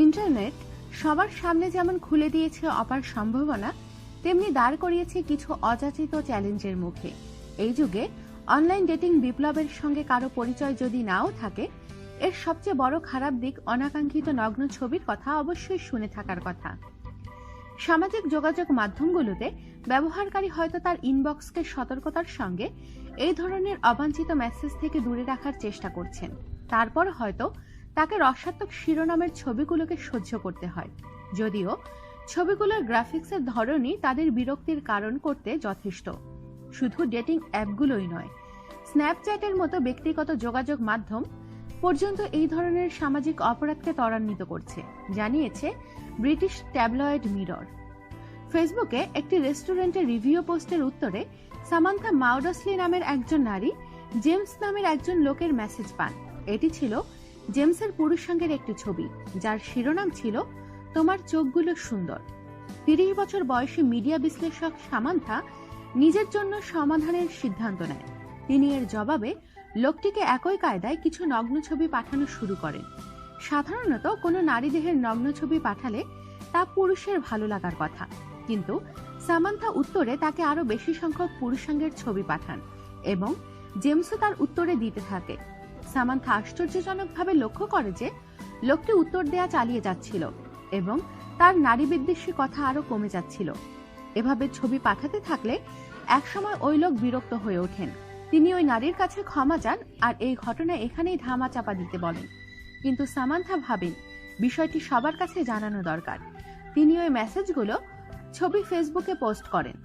Internet সবার সামনে যেমন খুলে দিয়েছে অপার সম্ভাবনা, তেমনি দাঁড় করিয়েছে কিছু অযাচিত চ্যালেঞ্জের মুখে। এই যুগে অনলাইন ডেটিং বিপ্লবের সঙ্গে কারো পরিচয় যদি নাও থাকে, এর সবচেয়ে বড় খারাপ দিক অনাকাঙ্ক্ষিত নগ্ন ছবির কথা অবশ্যই শুনে থাকার কথা। সামাজিক যোগাযোগ মাধ্যমগুলোতে ব্যবহারকারী হয়তো তার ইনবক্সকে সতর্কতার সঙ্গে এই ধরনের অবাঞ্ছিত মেসেজ থেকে দূরে রাখার চেষ্টা করছেন। তারপর হয়তো তাকে রসাত্মক শিরোনামের ছবিগুলোকে সহ্য করতে হয়, যদিও ছবিগুলোর গ্রাফিক্সের ধরনই তাদের বিরক্তির কারণ করতে যথেষ্ট। শুধু ডেটিং অ্যাপগুলোই নয়, স্ন্যাপচ্যাটের মতো ব্যক্তিগত যোগাযোগ মাধ্যম পর্যন্ত এই ধরনের সামাজিক অপরাধকে ত্বরান্বিত করছে, জানিয়েছে ব্রিটিশ ট্যাবলয়েড মিরর। ফেসবুকে একটি রেস্টুরেন্টের রিভিউ পোস্টের উত্তরে সামান্থা মাউডসলি নামের একজন নারী জেমস নামের একজন লোকের মেসেজ পান। এটি ছিল জেমসের পুরুষাঙ্গের একটি ছবি, যার শিরোনাম ছিল তোমার চোখগুলো সুন্দর। 30 বছর বয়সী মিডিয়া বিশ্লেষক সামান্থা নিজের জন্য সমাধানের সিদ্ধান্ত নেয়। তিনি এর জবাবে লোকটিকে একই কায়দায় কিছু নগ্ন ছবি পাঠানো শুরু করেন। সাধারণত কোনো নারী দেহের নগ্ন ছবি পাঠালে তা পুরুষের ভালো লাগার কথা, কিন্তু সামান্থা উত্তরে তাকে আরো বেশি সংখ্যক পুরুষাঙ্গের ছবি পাঠান এবং জেমসও তার উত্তরে দিতে থাকে। সামান্থা আশ্চর্যজনকভাবে লক্ষ্য করে যে লোকটি উত্তর দেয়া চালিয়ে যাচ্ছিল এবং তার নারী বিদ্বেষী কথা আরো কমে যাচ্ছিল। এভাবে ছবি পাঠাতে থাকলে একসময় ওই লোক বিরক্ত হয়ে ওঠেন। তিনি ওই নারীর কাছে ক্ষমা চান আর এই ঘটনা এখানেই ধামা চাপা দিতে বলেন। কিন্তু সামান্থা ভাবেন বিষয়টি সবার কাছে জানানো দরকার। তিনি ওই মেসেজগুলো ছবি ফেসবুকে পোস্ট করেন।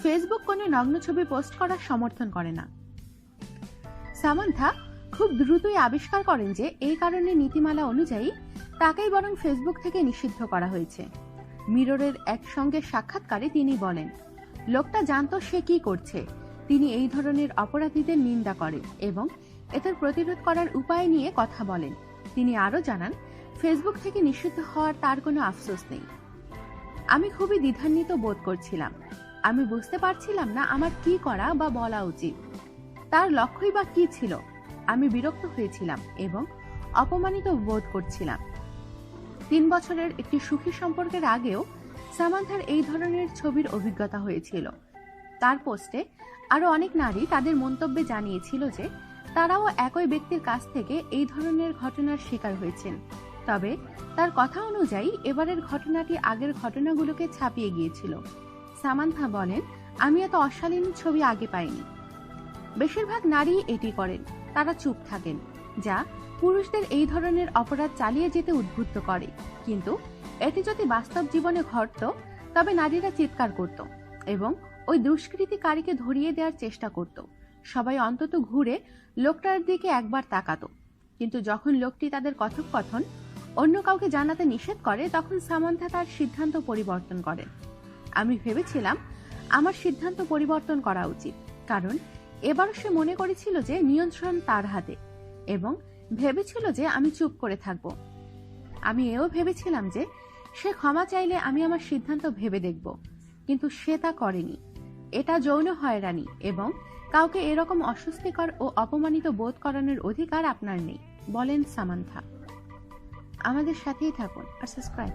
ফেসবুক কোনো নগ্ন ছবি পোস্ট করার সমর্থন করে না। সামান্থা খুব দ্রুতই আবিষ্কার করেন যে এই কারণে নীতিমালা অনুযায়ী তাকেই বরং ফেসবুক থেকে নিষিদ্ধ করা হয়েছে। মিররের এক সঙ্গে সাক্ষাৎকারে তিনি বলেন, লোকটা জানতো সে কি করছে। তিনি এই ধরনের অপরাধীদের নিন্দা করেন এবং এদের প্রতিরোধ করার উপায় নিয়ে কথা বলেন। তিনি আরও জানান, ফেসবুক থেকে নিষিদ্ধ হওয়ার তার কোনো আফসোস নেই। আমি খুবই দ্বিধান্বিত বোধ করছিলাম। আমি বুঝতে পারছিলাম না আমার কি করা বা বলা উচিত। তার লক্ষ্যই বা কি ছিল। আমি বিরক্ত হয়েছিলাম এবং অপমানিত বোধ করছিলাম। 3 বছরের একটি সুখী সম্পর্কের আগেও সামান্থার এই ধরনের ছবির অভিজ্ঞতা হয়েছিল। তার পোস্টে আরো অনেক নারী তাদের মন্তব্যে জানিয়েছিল যে তারাও একই ব্যক্তির কাছ থেকে এই ধরনের ঘটনার শিকার হয়েছেন। তবে তার কথা অনুযায়ী এবারের ঘটনাটি আগের ঘটনাগুলোকে ছাপিয়ে গিয়েছিল। সামান্থা বলেন, আমি এত অশালীন ছবি আগে পাইনি। বেশিরভাগ নারী এটি করেন, তারা চুপ থাকেন, যা পুরুষদের এই ধরনের অপরাধ চালিয়ে যেতে উদ্বুদ্ধ করে। কিন্তু এটি যদি বাস্তব জীবনে ঘটত, তবে নারীরা চিৎকার করত এবং ওই দুষ্কৃতিকারীকে ধরিয়ে দেওয়ার চেষ্টা করত। সবাই অন্তত ঘুরে লোকটার দিকে একবার তাকাতো। কিন্তু যখন লোকটি তাদের কথোপকথন অন্য কাউকে জানাতে নিষেধ করে, তখন সামান্থা তার সিদ্ধান্ত পরিবর্তন করেন। আমি ভেবেছিলাম আমার সিদ্ধান্ত পরিবর্তন করা উচিত, কারণ এবার সে মনে করেছিল যে নিয়ন্ত্রণ তার হাতে এবং ভেবেছিল যে আমি চুপ করে থাকব। আমি এও ভেবেছিলাম যে সে ক্ষমা চাইলে আমি আমার সিদ্ধান্ত ভেবে দেখব, কিন্তু সে তা করেনি। এটা যৌন হয়রানি এবং কাউকে এরকম অস্বস্তিকর ও অপমানিত বোধ করানোর অধিকার আপনার নেই, বলেন সামান্থা। আমাদের সাথেই থাকুন আর সাবস্ক্রাইব।